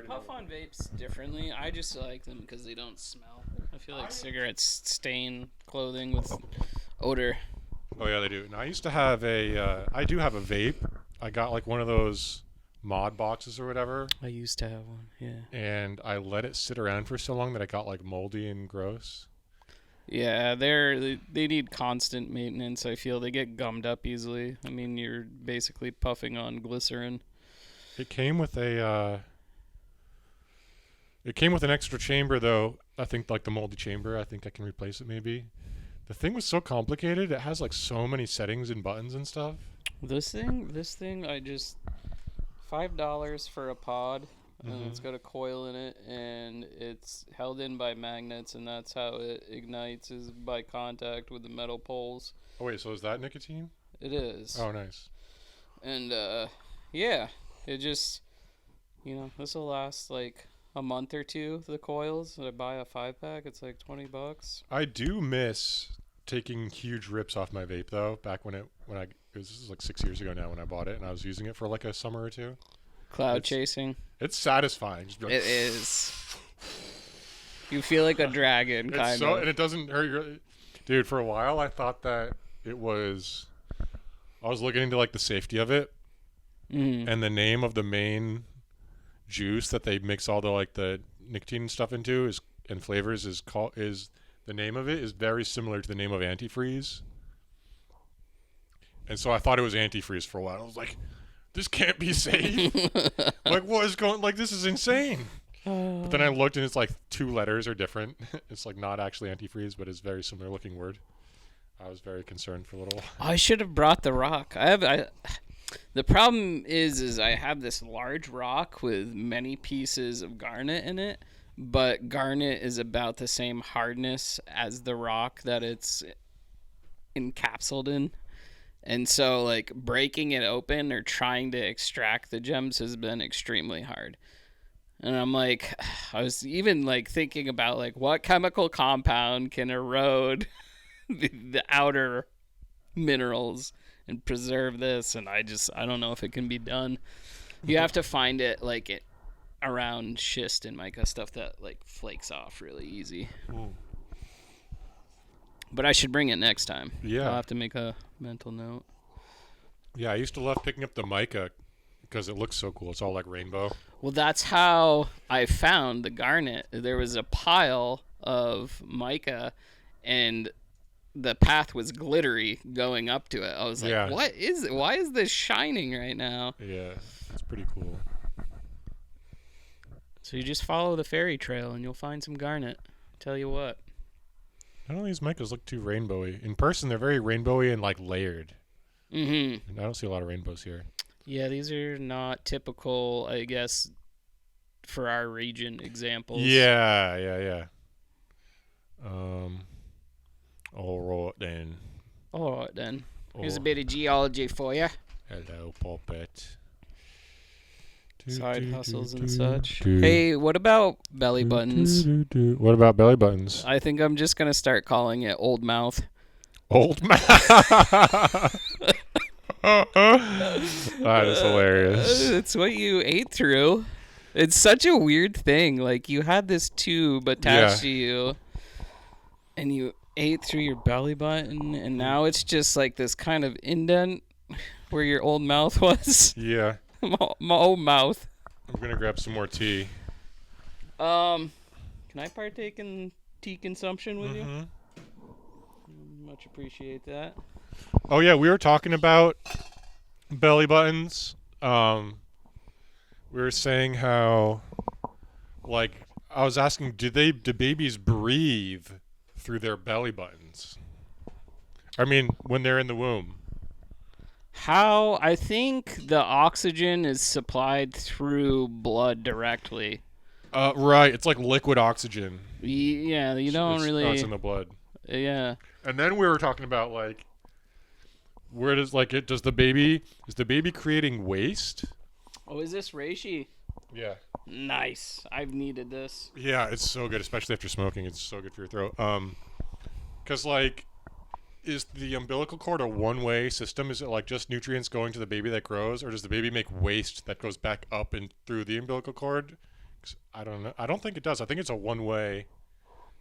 Puff on vapes differently. I just like them because they don't smell. I feel like cigarettes stain clothing with odor. Oh yeah, they do. And I used to have I do have a vape. I got like one of those mod boxes or whatever, I used to have one, yeah. and I let it sit around for so long that it got like moldy and gross. Yeah, they need constant maintenance. I feel they get gummed up easily. I mean, you're basically puffing on glycerin. It came with an extra chamber though. I think like the moldy chamber. I think I can replace it maybe. The thing was so complicated. It has like so many settings and buttons and stuff. This thing, I just $5 for a pod, and it's got a coil in it, and it's held in by magnets, and that's how it ignites is by contact with the metal poles. Oh wait, so is that nicotine? It is. Oh nice. And yeah, it just this will last like a month or two. The coils. I buy a 5-pack. It's like $20. I do miss taking huge rips off my vape though. Back this is like 6 years ago now when I bought it, and I was using it for like a summer or two. Cloud chasing. It's satisfying. Just be like, It is. You feel like a dragon, kind of. And it doesn't hurt your. Dude, for a while I thought that it was. I was looking into like the safety of it, and the name of the main juice that they mix all the nicotine stuff into and flavors is the name of it is very similar to the name of antifreeze. And so I thought it was antifreeze for a while. I was like, this can't be safe. Like, what is going? Like, this is insane. But then I looked, and it's like 2 letters are different. It's like not actually antifreeze, but it's very similar looking word. I was very concerned for a little while. I should have brought the rock. The problem is I have this large rock with many pieces of garnet in it, but garnet is about the same hardness as the rock that it's encapsulated in. And so, like, breaking it open or trying to extract the gems has been extremely hard. And I'm like, I was even, like, thinking about, like, what chemical compound can erode the outer minerals and preserve this. And I don't know if it can be done. You have to find it, like, around schist and mica stuff that, like, flakes off really easy. Ooh. But I should bring it next time. Yeah. I'll have to make a mental note. Yeah, I used to love picking up the mica because it looks so cool. It's all like rainbow. Well, that's how I found the garnet. There was a pile of mica, and the path was glittery going up to it. I was like, what is it? Why is this shining right now? Yeah, it's pretty cool. So you just follow the fairy trail, and you'll find some garnet. Tell you what. None of these micas look too rainbowy. In person, they're very rainbowy and like layered. Mm-hmm. And I don't see a lot of rainbows here. Yeah, these are not typical, I guess, for our region examples. Yeah. All right then. All right then. Here's a bit of geology for you. Hello, Puppet. Side hustles and such. Hey, what about belly buttons? What about belly buttons? I think I'm just going to start calling it old mouth. Old mouth. That is hilarious. It's what you ate through. It's such a weird thing. Like, you had this tube attached to you, and you ate through your belly button, and now it's just like this kind of indent where your old mouth was. Yeah. My old mouth. I'm gonna grab some more tea. Can I partake in tea consumption with you? Much appreciate that. Oh yeah, we were talking about belly buttons. We were saying how, like, I was asking, do babies breathe through their belly buttons? I mean, when they're in the womb. I think the oxygen is supplied through blood directly. Right. It's like liquid oxygen. Yeah, you don't really. It's in the blood. Yeah. And then we were talking about like, where does is the baby creating waste? Oh, is this reishi? Yeah. Nice. I've needed this. Yeah, it's so good, especially after smoking. It's so good for your throat. Because like, is the umbilical cord a one-way system? Is it like just nutrients going to the baby that grows, or does the baby make waste that goes back up and through the umbilical cord I don't know. I don't think it does. I think it's a one-way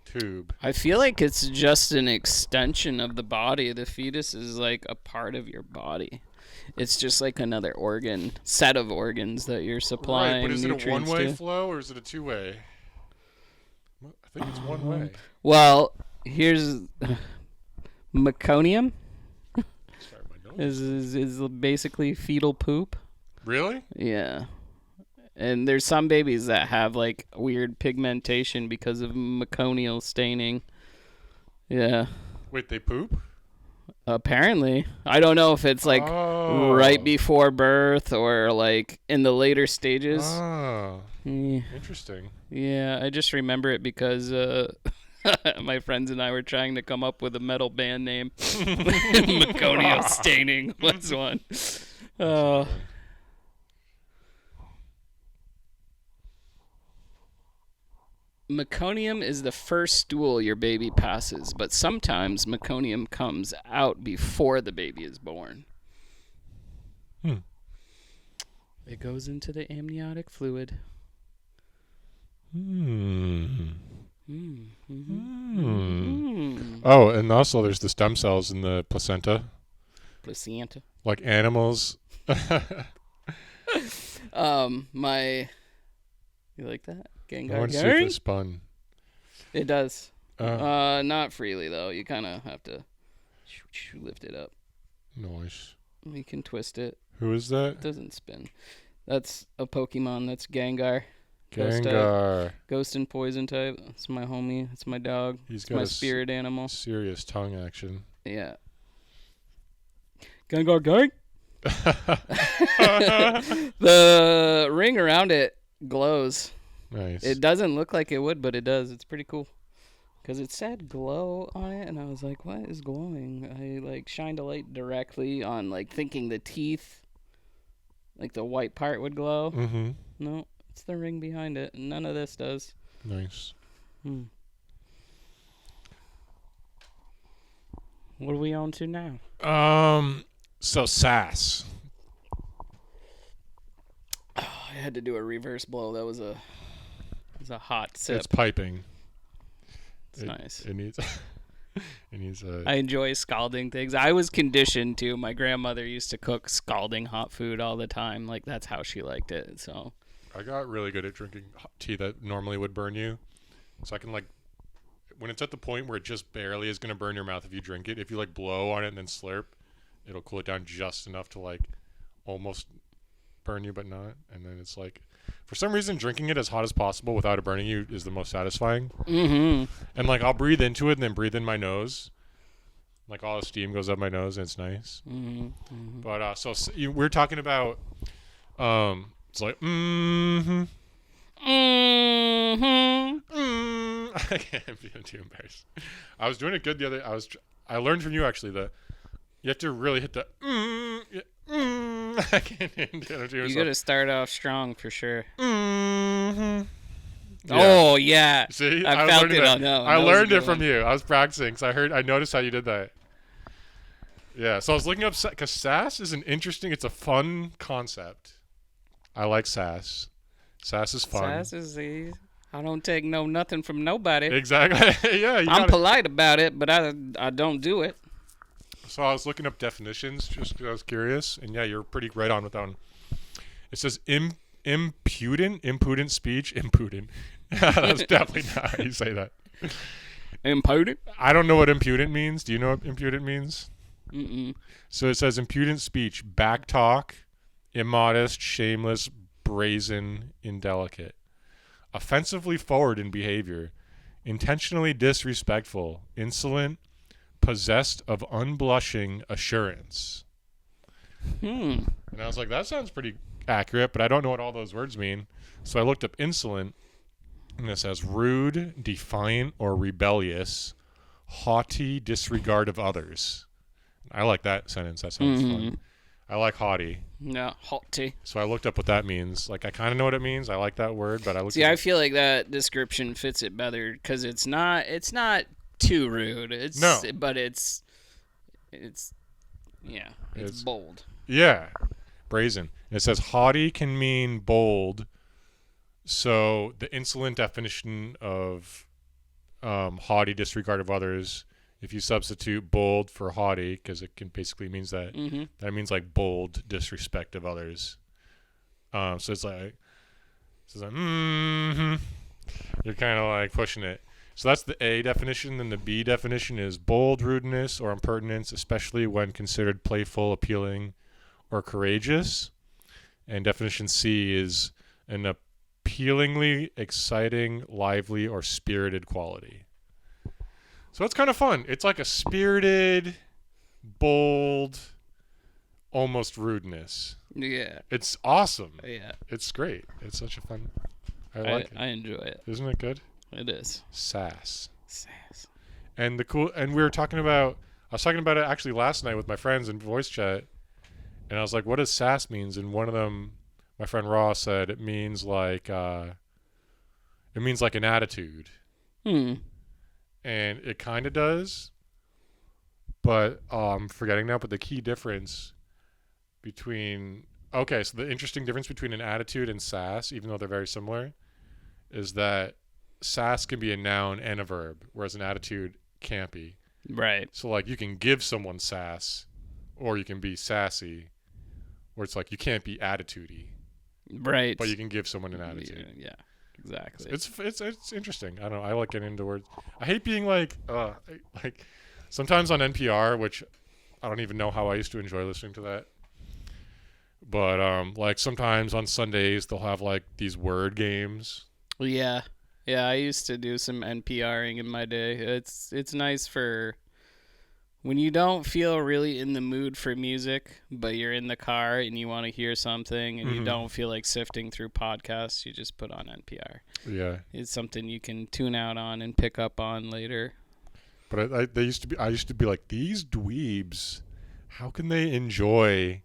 tube. I feel like it's just an extension of the body. The fetus is like a part of your body. It's just like another set of organs that you're supplying. Right, but is it a nutrients one-way to. flow or is it a two-way? I think it's one way. Well, here's meconium Sorry, my nose. is basically fetal poop. Really? Yeah. And there's some babies that have like weird pigmentation because of meconial staining. Yeah. Wait, they poop? Apparently. I don't know if it's like right before birth or like in the later stages. Oh, Yeah. interesting. Yeah, I just remember it because my friends and I were trying to come up with a metal band name. Meconial staining was one. Oh. Meconium is the first stool your baby passes, but sometimes meconium comes out before the baby is born. It goes into the amniotic fluid. Oh, and also there's the stem cells in the placenta. Placenta. Like animals. You like that? I Gengar want to see if gang? it spun. It does. Uh, Not freely though. You kind of have to lift it up. Nice. You can twist it. Who is that? It doesn't spin. That's a Pokemon. That's Gengar. Gengar. Ghost and poison type. It's my homie. It's my dog. He's It's got my a spirit animal. serious tongue action. Yeah. Gengar gang. The ring around it glows. Nice. It doesn't look like it would, but it does. It's pretty cool. Because it said glow on it, and I was like, what is glowing? I, like, shined a light directly on, like, thinking the teeth, like, the white part would glow. Mm-hmm. No, it's the ring behind it. None of this does. Nice. What are we on to now? So sass. Oh, I had to do a reverse blow. That was a hot sip. It's piping. It's nice. It needs. It needs a. I enjoy scalding things. I was conditioned to. My grandmother used to cook scalding hot food all the time. Like, that's how she liked it. So I got really good at drinking tea that normally would burn you. So I can, like, when it's at the point where it just barely is going to burn your mouth if you drink it, if you, like, blow on it and then slurp, it'll cool it down just enough to, like, almost burn you but not. And then it's like, for some reason, drinking it as hot as possible without it burning you is the most satisfying. Mm-hmm. And, like, I'll breathe into it and then breathe in my nose. Like, all the steam goes up my nose and it's nice. Mm-hmm. Mm-hmm. But we're talking about it's like mm-hmm. I can't be too embarrassed. I was doing it good the other. I learned from you actually that you have to really hit the I can't do it. You gotta start off strong for sure. Mm-hmm. Yeah. Oh yeah. See, I felt it. I learned it from you. I was practicing because I noticed how you did that. Yeah, so I was looking up because sass is it's a fun concept. I like sass. Sass is fun. Sass is easy. I don't take nothing from nobody. Exactly. Yeah, I'm polite about it, but I don't do it. So I was looking up definitions just because I was curious, and yeah, you're pretty right on with that one. It says impudent speech, impudent. That's definitely not how you say that. Impudent? I don't know what impudent means. Do you know what impudent means? Mm-mm. So it says impudent speech, back talk, immodest, shameless, brazen, indelicate, offensively forward in behavior, intentionally disrespectful, insolent, possessed of unblushing assurance. And I was like, that sounds pretty accurate, but I don't know what all those words mean. So I looked up insolent, and it says rude, defiant, or rebellious, haughty disregard of others. I like that sentence. That sounds fun. I like haughty. No, haughty. So I looked up what that means. Like, I kind of know what it means. I like that word, but I looked. See, I feel like that description fits it better because it's not too rude. But it's bold. Yeah, brazen. And it says haughty can mean bold, So the insolent definition of haughty disregard of others, if you substitute bold for haughty, because it can basically means that that means like bold disrespect of others. So it's like you're kind of like pushing it. So that's the A definition. Then the B definition is bold rudeness or impertinence, especially when considered playful, appealing, or courageous. And definition C is an appealingly exciting, lively, or spirited quality. So it's kind of fun. It's like a spirited, bold, almost rudeness. Yeah. It's awesome. Yeah. It's great. It's such a fun. I like it. I enjoy it. Isn't it good? It is. Sass. Sass. And we were talking about, I was talking about it actually last night with my friends in voice chat. And I was like, what does sass means? And one of them, my friend Ross, said it means like an attitude. And it kind of does. But I'm forgetting now, but the key difference between, okay, so the interesting difference between an attitude and sass, even though they're very similar, is that sass can be a noun and a verb, whereas an attitude can't be. Right. So like you can give someone sass, or you can be sassy, where it's like you can't be attitude-y. Right. But you can give someone an attitude. Yeah. Exactly. It's interesting. I don't know. I like getting into words. I hate being like sometimes on NPR, which I don't even know how I used to enjoy listening to that. But like sometimes on Sundays they'll have like these word games. Yeah. Yeah, I used to do some NPRing in my day. It's nice for when you don't feel really in the mood for music, but you're in the car and you want to hear something and you don't feel like sifting through podcasts, you just put on NPR. Yeah. It's something you can tune out on and pick up on later. But I used to be like, these dweebs, how can they enjoy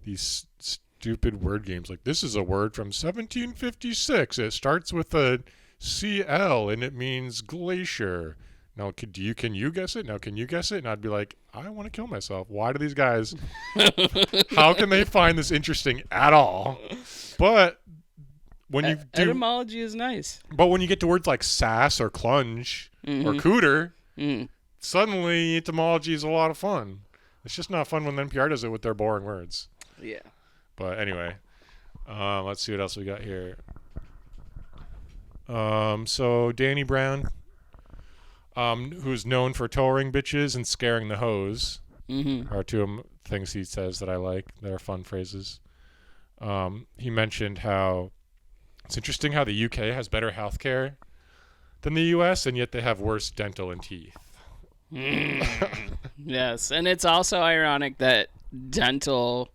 these stupid word games? Like, this is a word from 1756. It starts with a CL and it means glacier. Now, can you guess it? Now, can you guess it? And I'd be like, I want to kill myself. Why do these guys, how can they find this interesting at all? But when you do, etymology is nice. But when you get to words like sass or clunge or cooter, suddenly etymology is a lot of fun. It's just not fun when NPR does it with their boring words. Yeah. But anyway, let's see what else we got here. So Danny Brown, who's known for towing bitches and scaring the hoes, are two things he says that I like. They're fun phrases. He mentioned how it's interesting how the UK has better healthcare than the US, and yet they have worse dental and teeth. Yes, and it's also ironic that dental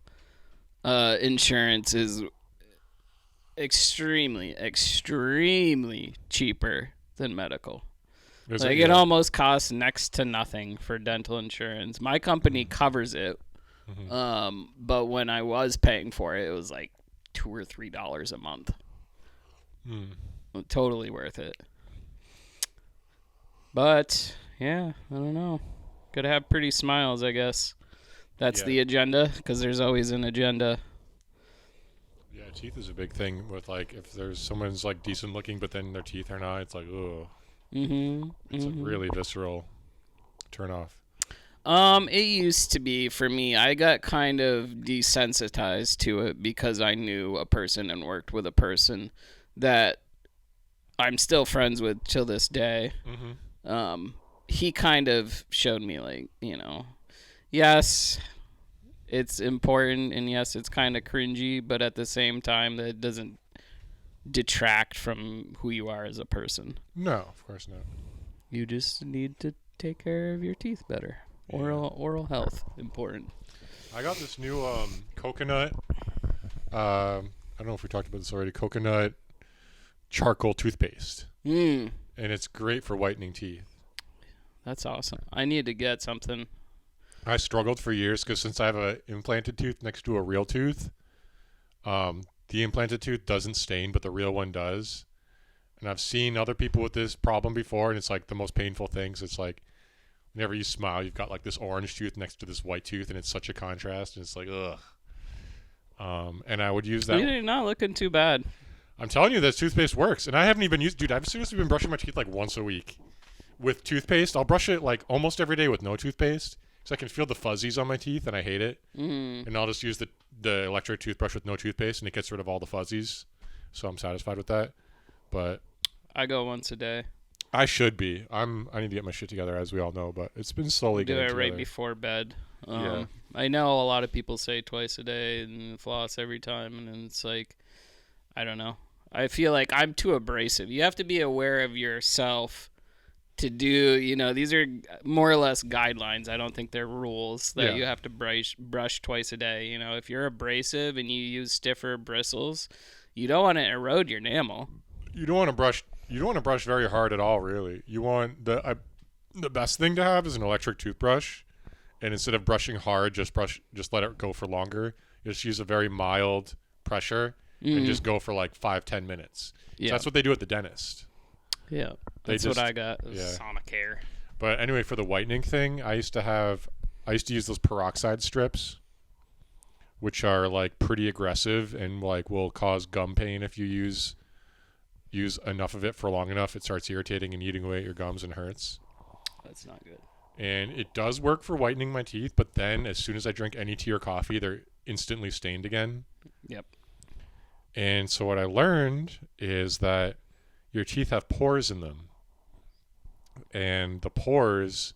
insurance is extremely cheaper than medical. It almost costs next to nothing for dental insurance. My company covers it, but when I was paying for it, it was like $2 or $3 a month. Totally worth it. But yeah, I don't know. Gotta have pretty smiles, I guess. That's the agenda, because there's always an agenda. Yeah, teeth is a big thing with, like, if there's someone's, like, decent looking, but then their teeth are not, it's like, ugh. It's a really visceral turn off. It used to be for me. I got kind of desensitized to it because I knew a person and worked with a person that I'm still friends with till this day. He kind of showed me, like, yes, it's important, and yes, it's kind of cringy, but at the same time, that doesn't detract from who you are as a person. No, of course not. You just need to take care of your teeth better. Oral health, important. I got this new coconut, I don't know if we talked about this already, coconut charcoal toothpaste. And it's great for whitening teeth. That's awesome. I need to get something. I struggled for years because since I have an implanted tooth next to a real tooth, the implanted tooth doesn't stain, but the real one does. And I've seen other people with this problem before, and it's like the most painful things. It's like whenever you smile, you've got like this orange tooth next to this white tooth, and it's such a contrast, and it's like, ugh. And I would use that. You're not looking too bad. I'm telling you, this toothpaste works, and I haven't even used. Dude, I've seriously been brushing my teeth like once a week with toothpaste. I'll brush it like almost every day with no toothpaste, because I can feel the fuzzies on my teeth, and I hate it. And I'll just use the electric toothbrush with no toothpaste, and it gets rid of all the fuzzies. So I'm satisfied with that. But I go once a day. I should be. I need to get my shit together, as we all know. But it's been slowly Do getting it together. right before bed. Yeah. I know a lot of people say twice a day and floss every time, and it's like, I don't know. I feel like I'm too abrasive. You have to be aware of yourself to do, these are more or less guidelines. I don't think they're rules that you have to brush twice a day. If you're abrasive and you use stiffer bristles, you don't want to erode your enamel. You don't want to brush. You don't want to brush very hard at all, really. You want the best thing to have is an electric toothbrush, and instead of brushing hard, just let it go for longer. Just use a very mild pressure and just go for like 5-10 minutes. Yeah. So that's what they do at the dentist. Yeah, that's what I got. Yeah. Sonicare. But anyway, for the whitening thing, I used to use those peroxide strips, which are like pretty aggressive and like will cause gum pain if you use enough of it for long enough. It starts irritating and eating away at your gums and hurts. That's not good. And it does work for whitening my teeth, but then as soon as I drink any tea or coffee, they're instantly stained again. Yep. And so what I learned is that your teeth have pores in them, and the pores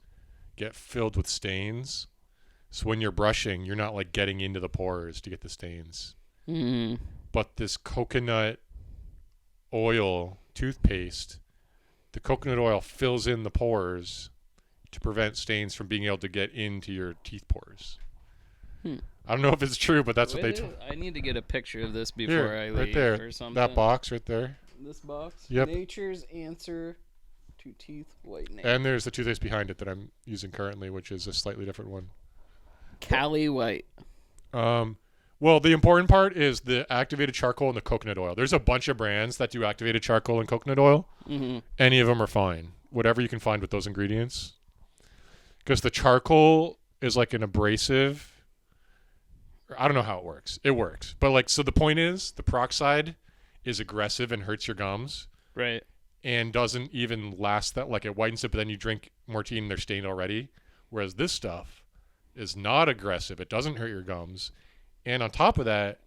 get filled with stains. So when you're brushing, you're not like getting into the pores to get the stains. But this coconut oil toothpaste, the coconut oil fills in the pores to prevent stains from being able to get into your teeth pores. I don't know if it's true, but that's what they told. I need to get a picture of this before I leave. Right there, or something. that box right there. This box? Yep. Nature's answer to teeth whitening. And there's the toothpaste behind it that I'm using currently, which is a slightly different one. Cali White. Well, the important part is the activated charcoal and the coconut oil. There's a bunch of brands that do activated charcoal and coconut oil. Any of them are fine. Whatever you can find with those ingredients. Because the charcoal is like an abrasive. I don't know how it works. It works. But like, so the point is, the peroxide is aggressive and hurts your gums. Right. And doesn't even last that, like it whitens it, but then you drink more tea and they're stained already. Whereas this stuff is not aggressive. It doesn't hurt your gums. And on top of that,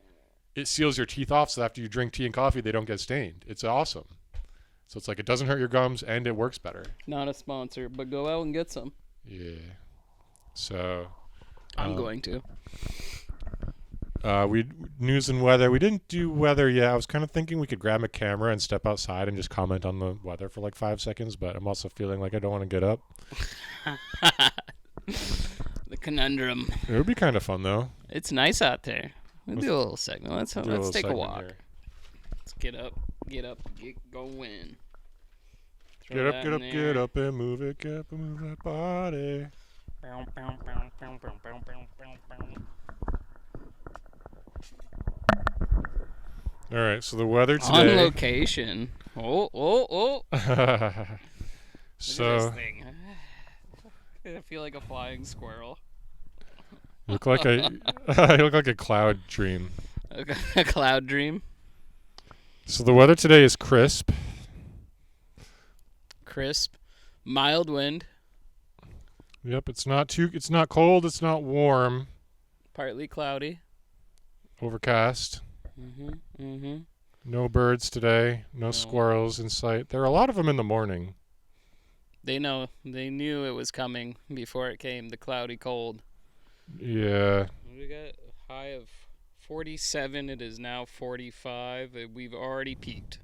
it seals your teeth off so after you drink tea and coffee, they don't get stained. It's awesome. So it's like it doesn't hurt your gums and it works better. Not a sponsor, but go out and get some. Yeah. So. I'm going to. News and weather. We didn't do weather yet. I was kind of thinking we could grab a camera and step outside and just comment on the weather for like 5 seconds, but I'm also feeling like I don't want to get up. The conundrum. It would be kind of fun though. It's nice out there. We'll do a little segment. Let's take a walk. Here. Let's get up, get going. Get up and move it. Get up and move that body. All right, so the weather today. On location. Oh. So. Look at this thing. I feel like a flying squirrel. You look like a cloud dream. A cloud dream. So the weather today is crisp. Mild wind. Yep, it's not cold, it's not warm. Partly cloudy. Overcast. No birds today. No squirrels in sight. There are a lot of them in the morning. They knew it was coming before it came, the cloudy cold. Yeah. We got a high of 47. It is now 45. We've already peaked.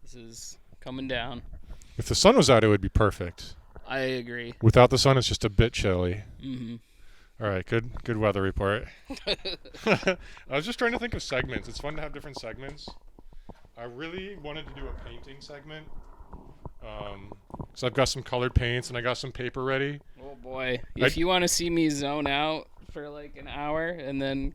This is coming down. If the sun was out, it would be perfect. I agree. Without the sun, it's just a bit chilly. Mm-hmm. All right, good weather report. I was just trying to think of segments. It's fun to have different segments. I really wanted to do a painting segment. So I've got some colored paints and I got some paper ready. Oh boy. If you want to see me zone out for like an hour and then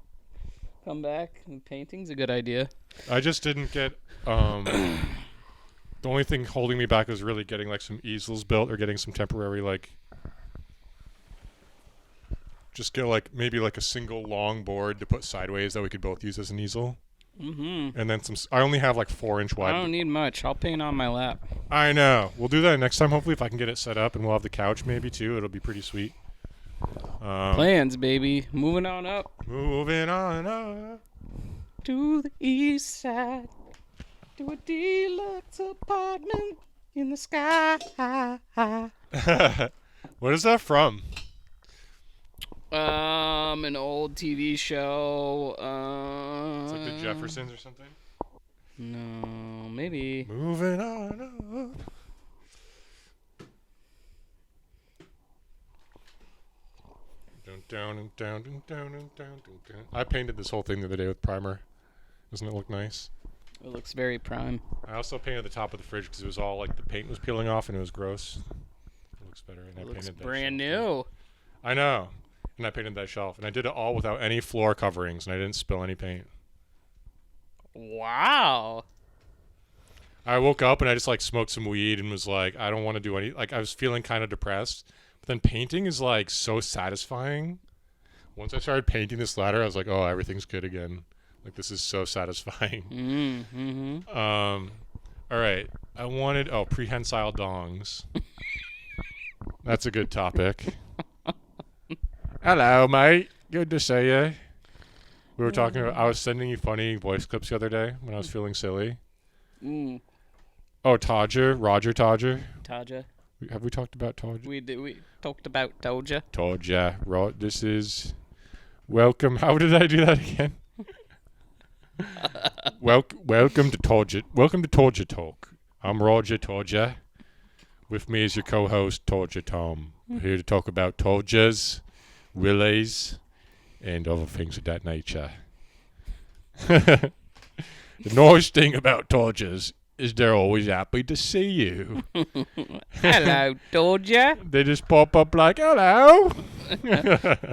come back, painting's a good idea. I just didn't get the only thing holding me back is really getting like some easels built or getting some temporary like just get like maybe like a single long board to put sideways that we could both use as an easel. Mm-hmm. And then some. I only have like 4-inch I wide. don't need much. I'll paint on my lap. I know. We'll do that next time. Hopefully, if I can get it set up, and we'll have the couch maybe too. It'll be pretty sweet. Plans, baby. Moving on up. Moving on up. To the east side. To a deluxe apartment in the sky. What is that from? An old TV show. It's like the Jeffersons or something. No, maybe. Moving on up. Down. I painted this whole thing the other day with primer. Doesn't it look nice? It looks very prime. I also painted the top of the fridge because it was all like the paint was peeling off and it was gross. It looks better. And It I looks painted brand that new. shelf. I know. And I painted that shelf. And I did it all without any floor coverings and I didn't spill any paint. Wow. I woke up and I just like smoked some weed and was like, I don't want to do any. Like I was feeling kind of depressed. But then painting is like so satisfying. Once I started painting this ladder, I was like, oh, everything's good again. Like this is so satisfying. Mm-hmm. All right. I wanted prehensile dongs. That's a good topic. Hello, mate. Good to see you. We were talking about. I was sending you funny voice clips the other day when I was feeling silly. Mm. Oh, Todger, Roger Todger. Taja. Have we talked about Todger? We talked about Toja. Todger. This is welcome. How did I do that again? Welcome to Todger. Welcome to Todger Talk. I'm Roger Todger. With me is your co-host Todger Tom. We're here to talk about Todgers, Willies, and other things of that nature. The nice thing about Todgers is they're always happy to see you. Hello, Toja. They just pop up like, hello.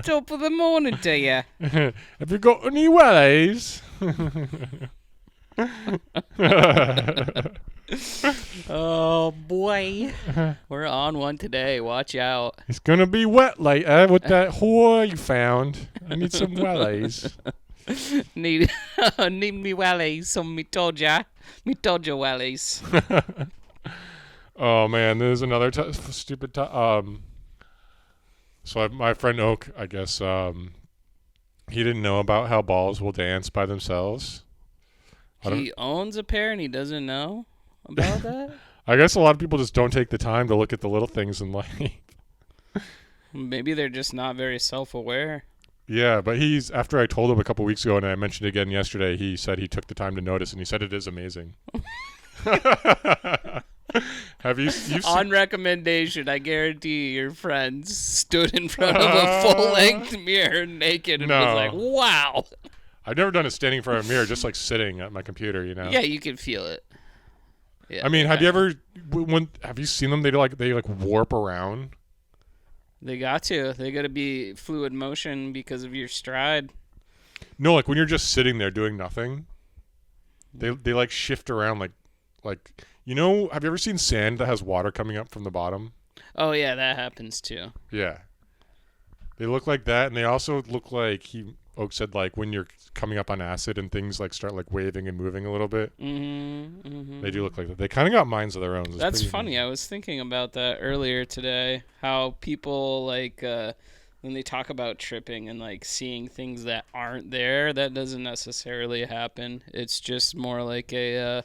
Top of the morning to you. Have you got any wellies? Oh, boy. We're on one today. Watch out. It's going to be wet later with that whore you found. I need some wellies. Need me wellies, some me Toja wellies. Oh, man, there's another stupid So my friend Oak, I guess, he didn't know about how balls will dance by themselves. He owns a pair and he doesn't know about that? I guess a lot of people just don't take the time to look at the little things in life. Maybe they're just not very self-aware. Yeah, but after I told him a couple weeks ago and I mentioned it again yesterday, he said he took the time to notice and he said it is amazing. Have you On recommendation, I guarantee your friends stood in front of a full-length mirror naked and was like, wow. I've never done it standing in front of a mirror, just like sitting at my computer, you know? Yeah, you can feel it. Yeah, I mean, have you ever, have you seen them? They warp around. They got to. They got to be fluid motion because of your stride. No, like when you're just sitting there doing nothing, they like shift around like, you know, have you ever seen sand that has water coming up from the bottom? Oh, yeah, that happens too. Yeah. They look like that, and they also look like Oak said, like when you're coming up on acid and things like start like waving and moving a little bit. Mm-hmm, mm-hmm. They do look like that. They kind of got minds of their own. That's funny. I was thinking about that earlier today. How people like when they talk about tripping and like seeing things that aren't there, that doesn't necessarily happen. It's just more like an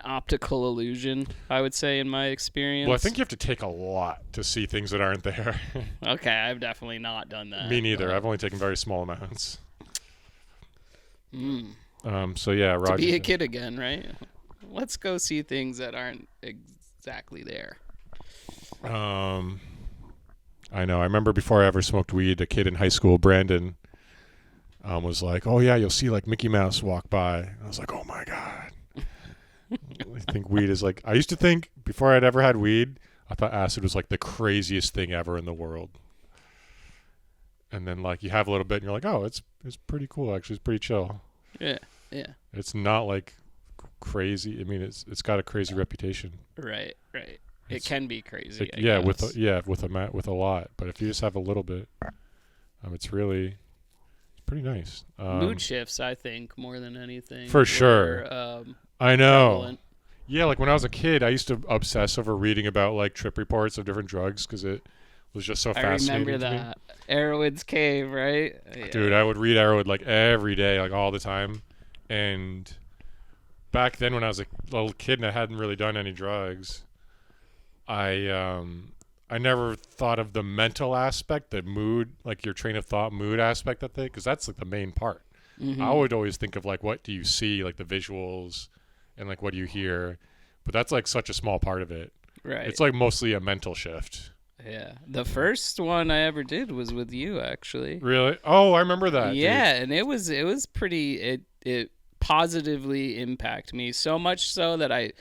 optical illusion, I would say, in my experience. Well, I think you have to take a lot to see things that aren't there. Okay, I've definitely not done that. Me neither. I've only taken very small amounts. Mm. So yeah, Roger. To be a kid again, right? Let's go see things that aren't exactly there. I know. I remember before I ever smoked weed, a kid in high school, Brandon, was like, "Oh yeah, you'll see like Mickey Mouse walk by." And I was like, "Oh my god." I think weed is like, I used to think before I'd ever had weed, I thought acid was like the craziest thing ever in the world. And then like you have a little bit and you're like, oh, it's pretty cool actually. It's pretty chill. Yeah. It's not like crazy. I mean, it's got a crazy reputation. Right. It can be crazy. With a lot. But if you just have a little bit, it's pretty nice. Mood shifts, I think, more than anything. For sure. I know. Prevalent. Yeah, like when I was a kid, I used to obsess over reading about like trip reports of different drugs because it was just so I fascinating. remember to me. that. Arrowwood's Cave, right? Yeah. Dude, I would read Arrowwood like every day, like all the time. And back then, when I was a little kid and I hadn't really done any drugs, I never thought of the mental aspect, the mood, like your train of thought, mood aspect of it, because that's like the main part. Mm-hmm. I would always think of like what do you see, like the visuals, and like what do you hear, but that's like such a small part of it. Right. It's like mostly a mental shift. Yeah. The first one I ever did was with you, actually. Really? Oh, I remember that. Yeah, dude. and it was pretty. It positively impacted me so much so that I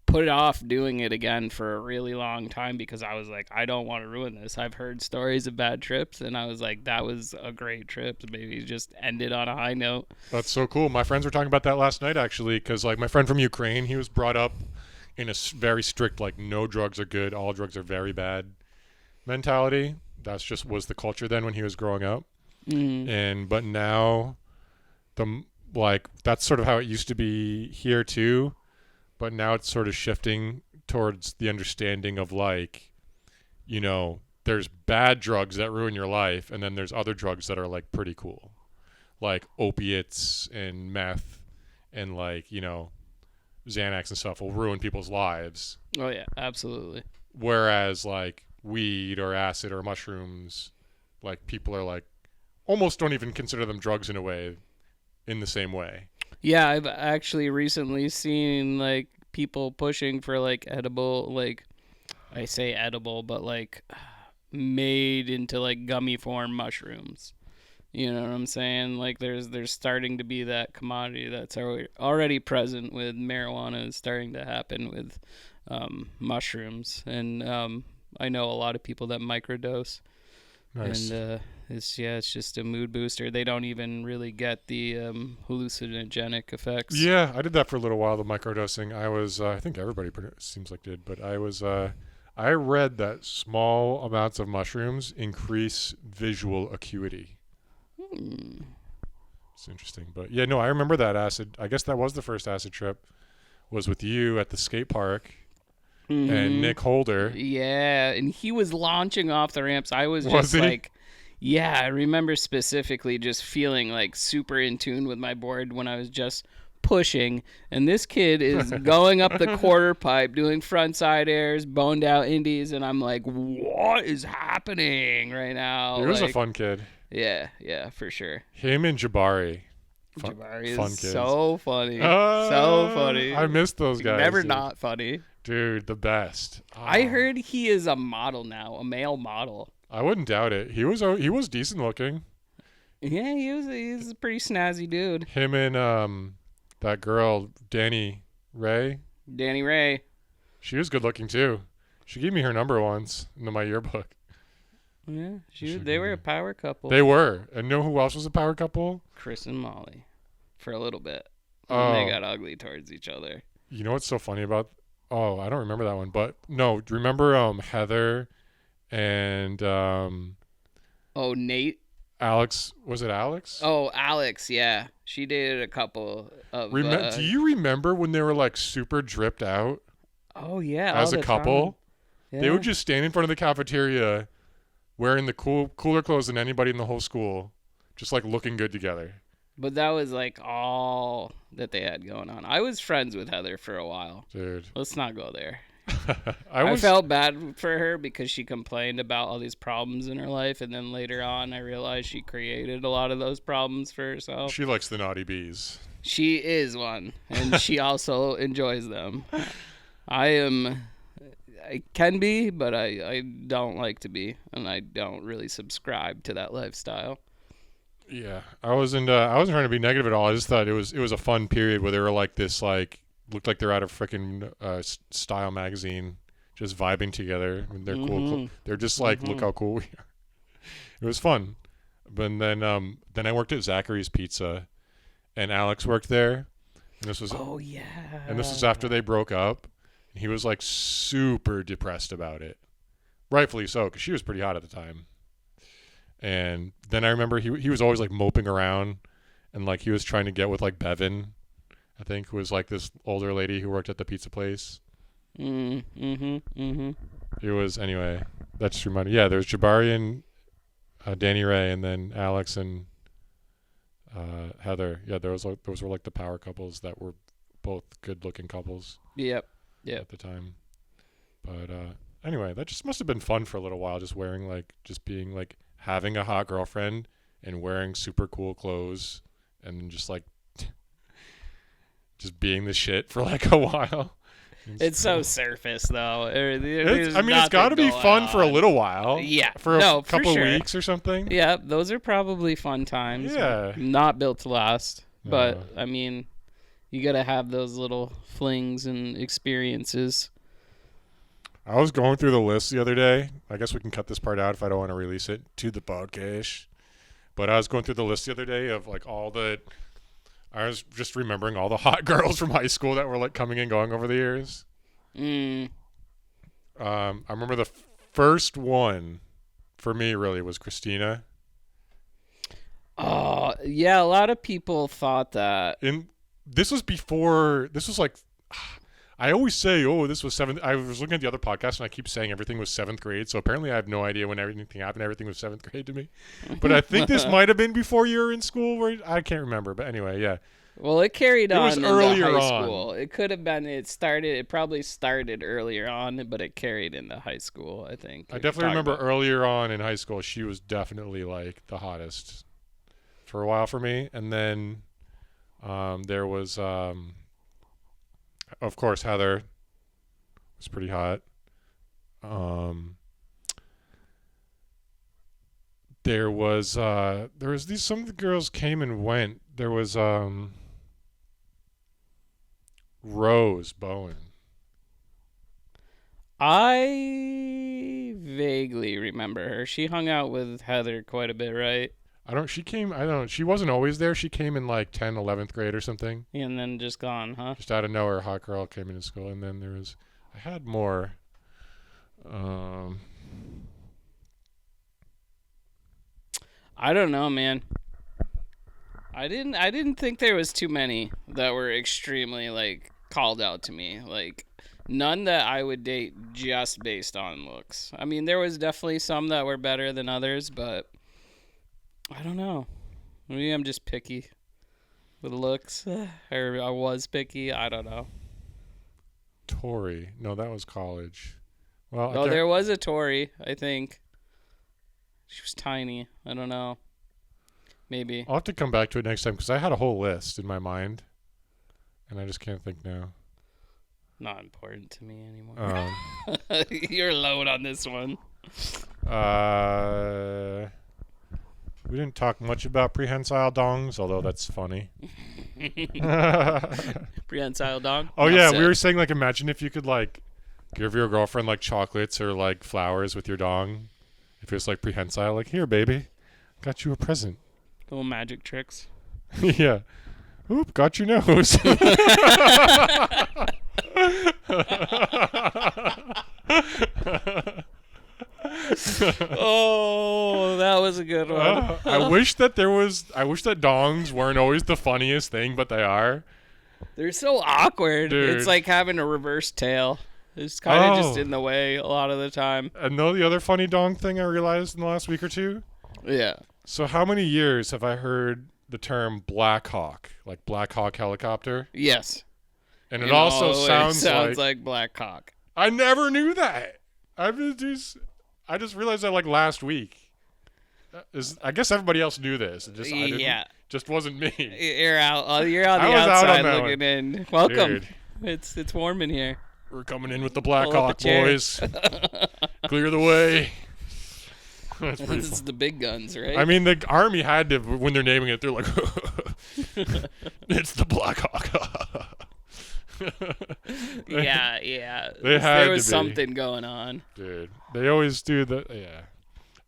put off doing it again for a really long time because I was like, I don't want to ruin this. I've heard stories of bad trips, and I was like, that was a great trip. Maybe just end it on a high note. That's so cool. My friends were talking about that last night actually, because like my friend from Ukraine, he was brought up in a very strict like no drugs are good, all drugs are very bad mentality. That's just was the culture then when he was growing up. And but now like that's sort of how it used to be here too, but now it's sort of shifting towards the understanding of like, you know, there's bad drugs that ruin your life and then there's other drugs that are like pretty cool, like opiates and meth and like, you know, Xanax and stuff will ruin people's lives. Oh yeah, absolutely. Whereas like weed or acid or mushrooms, like people are like almost don't even consider them drugs in a way, in the same way. Yeah, I've actually recently seen like people pushing for like edible, like I say edible, but like made into like gummy form mushrooms. You know what I'm saying? Like there's starting to be that commodity that's already present with marijuana is starting to happen with mushrooms, and I know a lot of people that microdose. Nice. And it's just a mood booster. They don't even really get the hallucinogenic effects. Yeah, I did that for a little while. The microdosing. I was, I think everybody seems like did, but I was, I read that small amounts of mushrooms increase visual acuity. It's interesting, but yeah, no, I remember that acid. I guess that was the first acid trip. Was with you at the skate park. And Nick Holder. Yeah, and he was launching off the ramps. I was just he? like, yeah, I remember specifically just feeling like super in tune with my board when I was just pushing. And this kid is going up the quarter pipe, doing front side airs, boned out indies, and I'm like, what is happening right now? He was like, a fun kid. Yeah, for sure. Him and Jabari. Jabari fun is kids. so funny. So funny. I missed those guys. Never dude. not funny. Dude, the best. I heard he is a model now, a male model. I wouldn't doubt it. He was decent looking. Yeah, he's a pretty snazzy dude. Him and that girl Danny Ray. Danny Ray. She was good looking too. She gave me her number once in my yearbook. Yeah, they were a power couple. They were. And know who else was a power couple? Chris and Molly, for a little bit. Oh. They got ugly towards each other. You know what's so funny about? Oh, I don't remember that one. But no, remember Heather and Oh, Nate. Alex. Was it Alex? Oh, Alex. Yeah, she dated a couple of. Do you remember when they were like super dripped out? Oh yeah, as a couple, yeah. They would just stand in front of the cafeteria, wearing the cooler clothes than anybody in the whole school, just like looking good together. But that was like all that they had going on. I was friends with Heather for a while. Dude. Let's not go there. I felt bad for her because she complained about all these problems in her life, and then later on I realized she created a lot of those problems for herself. She likes the naughty bees. She is one, and she also enjoys them. I can be, but I don't like to be, and I don't really subscribe to that lifestyle. Yeah, I wasn't trying to be negative at all. I just thought it was a fun period where they were like this, like looked like they're out of freaking Style magazine, just vibing together. I mean, they're cool. They're just like, look how cool we are. It was fun. But then I worked at Zachary's Pizza, and Alex worked there. And this was And this was after they broke up. And he was like super depressed about it, rightfully so, because she was pretty hot at the time. And then I remember he was always like moping around, and like he was trying to get with like Bevan, I think, who was like this older lady who worked at the pizza place. It was, anyway, that just reminded. Yeah, there was Jabari and Danny Ray, and then Alex and Heather. Yeah, those were like the power couples that were both good-looking couples. Yep. At the time. But anyway, that just must have been fun for a little while, just wearing like, just being like, having a hot girlfriend and wearing super cool clothes and just like just being the shit for like a while. It's so surface though. It's got to be fun for a little while. Yeah. For a couple weeks or something. Yeah, those are probably fun times. Yeah. Not built to last. No. But, I mean, you got to have those little flings and experiences. I was going through the list the other day. I guess we can cut this part out if I don't want to release it to the podcast. But I was going through the list the other day of like I was just remembering all the hot girls from high school that were like coming and going over the years. I remember the first one for me really was Christina. Oh, yeah, a lot of people thought that. This was like, I always say, this was 7th. I was looking at the other podcast and I keep saying everything was 7th grade. So apparently I have no idea when everything happened. Everything was 7th grade to me. But I think this might have been before you were in school. I can't remember. But anyway, yeah. Well, it carried on in earlier high school. It could have been, it probably started earlier on, but it carried into high school, I think. I definitely remember earlier on in high school, she was definitely like the hottest for a while for me. And then there was... of course, Heather was pretty hot. There was some of the girls came and went. There was Rose Bowen. I vaguely remember her. She hung out with Heather quite a bit, right? She wasn't always there. She came in like 10th, 11th grade or something. And then just gone, huh? Just out of nowhere, hot girl came into school. And then I had more. I don't know, man. I didn't think there was too many that were extremely like called out to me. Like none that I would date just based on looks. I mean, there was definitely some that were better than others, but I don't know. Maybe I'm just picky with looks, or I was picky. I don't know. Tori, no, that was college. Well, there was a Tori. I think she was tiny. I don't know. Maybe I'll have to come back to it next time because I had a whole list in my mind, and I just can't think now. Not important to me anymore. You're low on this one. We didn't talk much about prehensile dongs, although that's funny. Prehensile dong? Oh, yeah. We were saying, like, imagine if you could, like, give your girlfriend, like, chocolates or, like, flowers with your dong. If it was, like, prehensile. Like, here, baby. Got you a present. Little magic tricks. Yeah. Oop, got your nose. Oh, that was a good one. I wish that dongs weren't always the funniest thing, but they are. They're so awkward. Dude. It's like having a reverse tail. It's kind of just in the way a lot of the time. And the other funny dong thing I realized in the last week or two? Yeah. So how many years have I heard the term Black Hawk, like Black Hawk helicopter? Yes. And it also sounds like Black Hawk. I never knew that. I just realized that like last week. I guess everybody else knew this. I didn't. Just wasn't me. You're out. You're on the outside looking in. Welcome. Dude. It's warm in here. We're coming in with the Black Hawk, boys. Clear the way. This is the big guns, right? I mean, the Army had to, when they're naming it, they're like, it's the Black Hawk. Yeah. There was something going on. Dude, they always do that. Yeah.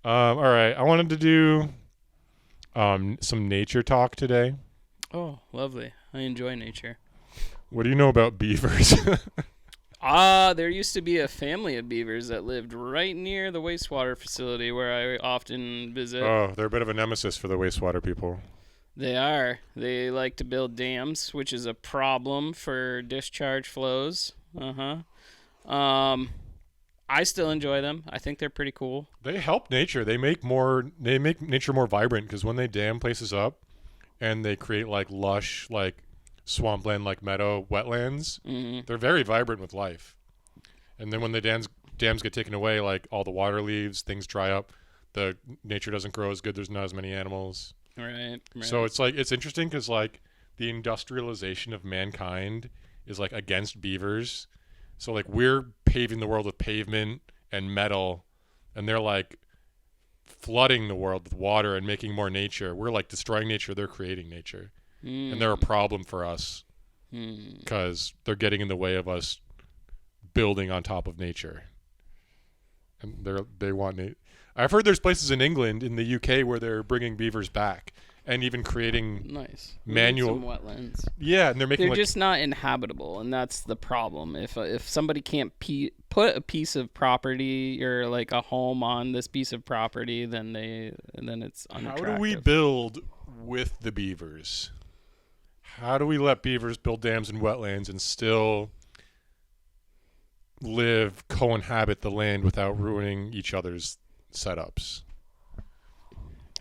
All right. I wanted to do some nature talk today. Oh, lovely. I enjoy nature. What do you know about beavers? There used to be a family of beavers that lived right near the wastewater facility where I often visit. Oh, they're a bit of a nemesis for the wastewater people. They are. They like to build dams, which is a problem for discharge flows. I still enjoy them. I think they're pretty cool. They help nature. They make nature more vibrant because when they dam places up and they create like lush like swampland like meadow wetlands, they're very vibrant with life. And then when the dams get taken away, like all the water leaves, things dry up, the nature doesn't grow as good. There's not as many animals. Right. So it's like it's interesting because like the industrialization of mankind is like against beavers. So like we're paving the world with pavement and metal, and they're like flooding the world with water and making more nature. We're like destroying nature. They're creating nature, and they're a problem for us because they're getting in the way of us building on top of nature. And they want I've heard there's places in England, in the UK, where they're bringing beavers back and even creating manual some wetlands. Yeah, and they're like, just not inhabitable, and that's the problem. If somebody can't put a piece of property or like a home on this piece of property, then it's unattractive. How do we build with the beavers? How do we let beavers build dams and wetlands and still cohabit the land without ruining each other's setups?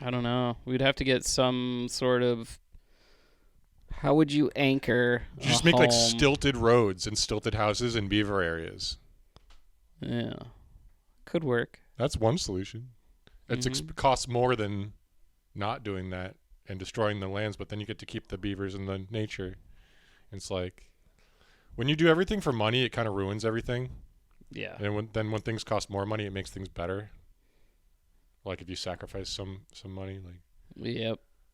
I don't know. We'd have to get some sort of. How would you anchor? You just make like stilted roads and stilted houses in beaver areas. Yeah, could work. That's one solution. It costs more than not doing that and destroying the lands, but then you get to keep the beavers and the nature. It's like when you do everything for money, it kind of ruins everything. Yeah. And when things cost more money, it makes things better. Like if you sacrifice some money, like.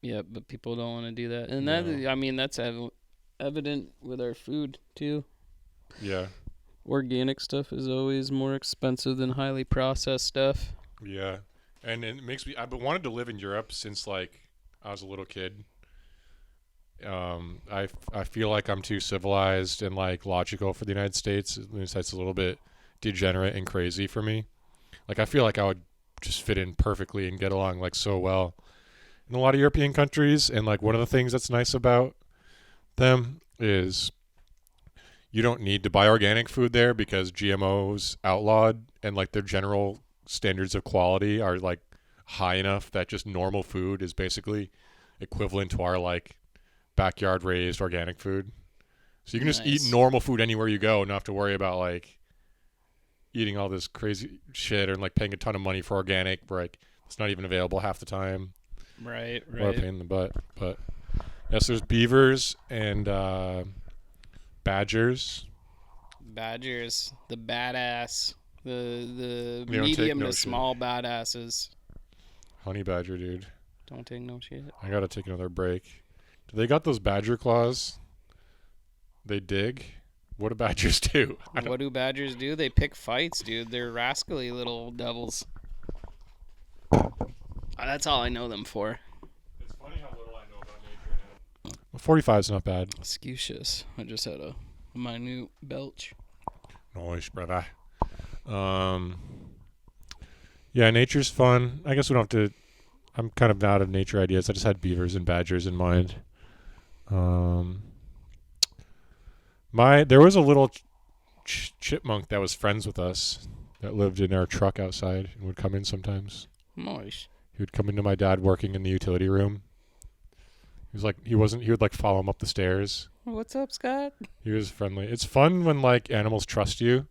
Yep. But people don't want to do that, and that's evident with our food too. Yeah. Organic stuff is always more expensive than highly processed stuff. Yeah, and it makes me. I've wanted to live in Europe since like I was a little kid. I feel like I'm too civilized and like logical for the United States. The United States is a little bit degenerate and crazy for me. Like I feel like I would just fit in perfectly and get along like so well in a lot of European countries. And like one of the things that's nice about them is you don't need to buy organic food there because GMO's outlawed, and like their general standards of quality are like high enough that just normal food is basically equivalent to our like backyard raised organic food. So you can just eat normal food anywhere you go and not have to worry about like eating all this crazy shit or like paying a ton of money for organic where like it's not even available half the time. Right. What a pain in the butt. But yes, there's beavers and badgers. Badgers, the badass, the medium to small badasses. Honey badger, dude. Don't take no shit. I gotta take another break. Do they got those badger claws? They dig. What do badgers do? What do badgers do? They pick fights, dude. They're rascally little devils. That's all I know them for. It's funny how little I know about nature. Well, 45 is not bad. Excuse. I just had a minute belch. Nice, brother. Yeah, nature's fun. I guess we don't have to. I'm kind of out of nature ideas. I just had beavers and badgers in mind. There was a little chipmunk that was friends with us that lived in our truck outside and would come in sometimes. Nice. He would come into my dad working in the utility room. He would like follow him up the stairs. What's up, Scott? He was friendly. It's fun when like animals trust you.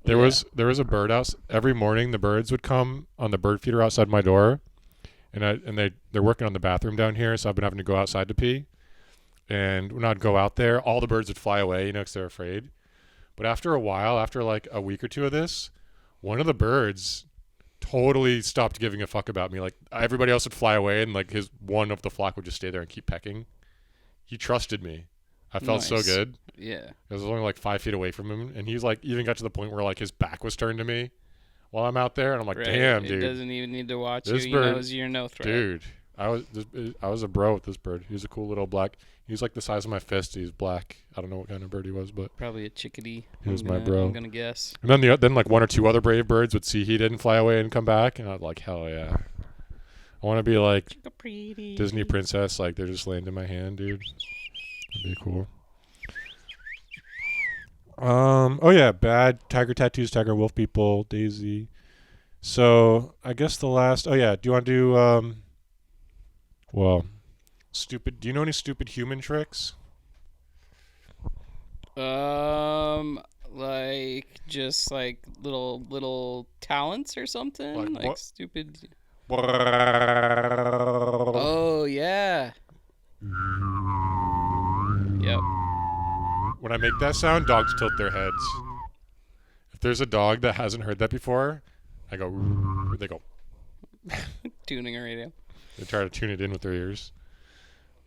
There was a birdhouse. Every morning the birds would come on the bird feeder outside my door. And they're working on the bathroom down here, so I've been having to go outside to pee. And when I'd go out there, all the birds would fly away, because they're afraid. But after a while, after like a week or two of this, one of the birds totally stopped giving a fuck about me. Like everybody else would fly away, and like one of the flock would just stay there and keep pecking. He trusted me. I felt so good. Yeah. I was only like 5 feet away from him, and he's like even got to the point where like his back was turned to me while I'm out there, and I'm like, damn, dude. It doesn't even need to watch you. He knows you're no threat. Dude, I was a bro with this bird. He was a cool little black. He was like the size of my fist. He's black. I don't know what kind of bird he was, but Probably a chickadee. he was my bro. I'm gonna guess. And then like one or two other brave birds would see he didn't fly away and come back, and I'd like, hell yeah. I want to be like Disney princess. Like they're just laying in my hand, dude. That'd be cool. Oh yeah, bad tiger tattoos, tiger wolf people, Daisy. So I guess the last. Oh yeah, do you want to do well, stupid. Do you know any stupid human tricks? Like just like little talents or something, Like what? stupid. Oh yeah. Yep. When I make that sound, dogs tilt their heads. If there's a dog that hasn't heard that before, I go. They go. Tuning a radio. They try to tune it in with their ears.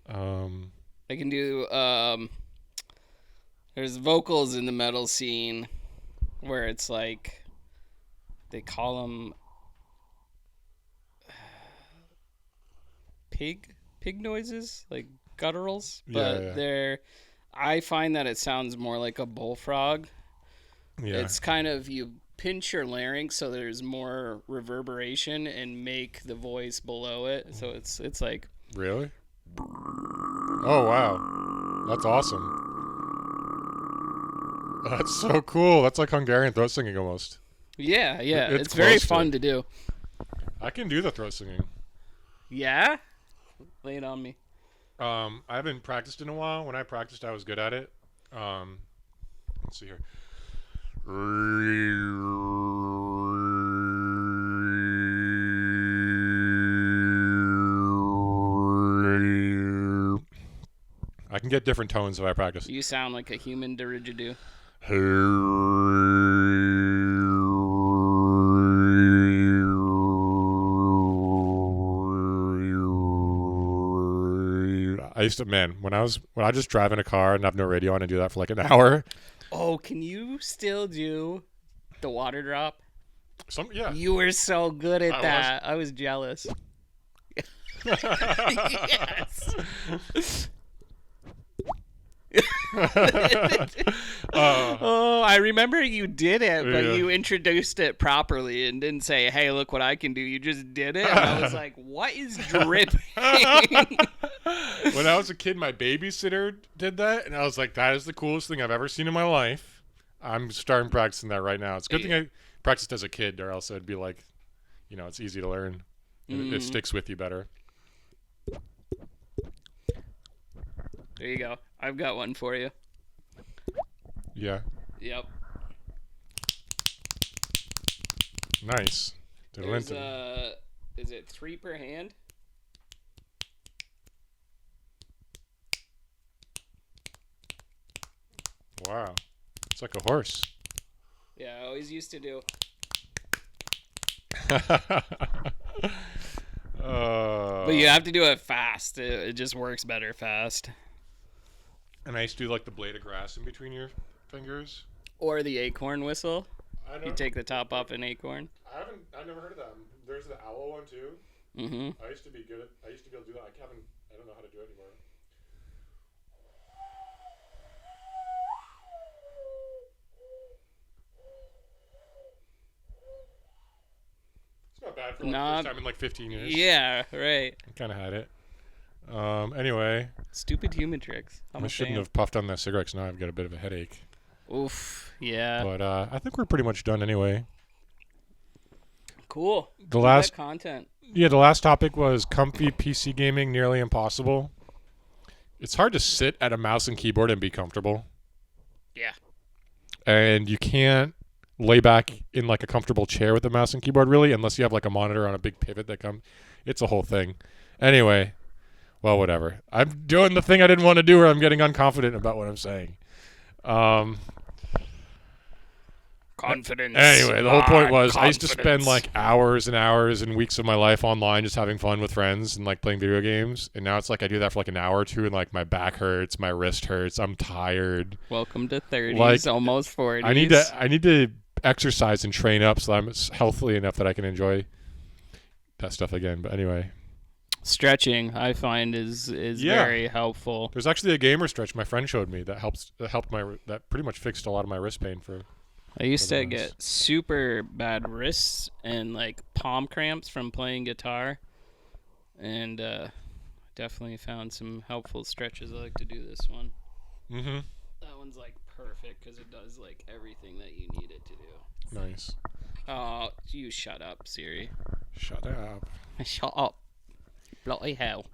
I can do there's vocals in the metal scene where it's like they call them pig noises, like gutturals, but I find that it sounds more like a bullfrog. Yeah. It's kind of, you pinch your larynx so there's more reverberation and make the voice below it. So it's like, Really? Oh wow, that's awesome. That's so cool. That's like Hungarian throat singing almost. yeah, It's it's very close to fun it. to do. I can do the throat singing. Yeah? Lay it on me. I haven't practiced in a while. When I practiced, I was good at it. Let's see here. I can get different tones if I practice. You sound like a human didgeridoo. I used to, man, when I just drive in a car and have no radio on and do that for like an hour. Oh, can you still do the water drop? Yeah. You were so good at I that. I was jealous. Yes. Oh, I remember you did it, but Yeah. you introduced it properly and didn't say, "Hey, look what I can do." You just did it, and I was like, "What is dripping?" When I was a kid, my babysitter did that, and I was like, that is the coolest thing I've ever seen in my life. I'm starting practicing that right now. It's a good thing I practiced as a kid, or else it'd be like, it's easy to learn. And it sticks with you better. There you go. I've got one for you. Yeah. Yep. Nice. There's, is it 3 per hand? Wow. It's like a horse. Yeah, I always used to do. But you have to do it fast. It just works better fast. And I used to do like the blade of grass in between your fingers. Or the acorn whistle. I You take the top off an acorn. I've never heard of that. There's the owl one too. Mm-hmm. I used to be able to do that. I don't know how to do it anymore. It's not bad for like Not- first time in like 15 years. Yeah, right. I kind of had it. Anyway, Stupid human tricks. I'm I a shouldn't fan. have puffed on that cigarette 'cause now I've got a bit of a headache. Oof. Yeah. But I think we're pretty much done anyway. Cool. The Look at last that content. the last topic was comfy PC gaming, nearly impossible. It's hard to sit at a mouse and keyboard and be comfortable. Yeah. And you can't lay back in like a comfortable chair with a mouse and keyboard really, unless you have like a monitor on a big pivot that comes. It's a whole thing. Anyway, well, whatever. I'm doing the thing I didn't want to do where I'm getting unconfident about what I'm saying. Confidence. Anyway, the whole point was I used to Confidence. spend like hours and hours and weeks of my life online just having fun with friends and like playing video games. And now it's like I do that for like an hour or two and like my back hurts, my wrist hurts, I'm tired. Welcome to 30s, Like, almost 40s. I need to exercise and train up so I'm healthy enough that I can enjoy that stuff again. But anyway, stretching I find is Yeah. very helpful. There's actually a gamer stretch my friend showed me that that pretty much fixed a lot of my wrist pain for. I used to Otherwise. get super bad wrists and like palm cramps from playing guitar, and definitely found some helpful stretches. I like to do this one. Mm-hmm. That one's like perfect because it does like everything that you need it to do. Nice. Oh, you shut up, Siri. Shut up. Shut up. Bloody hell.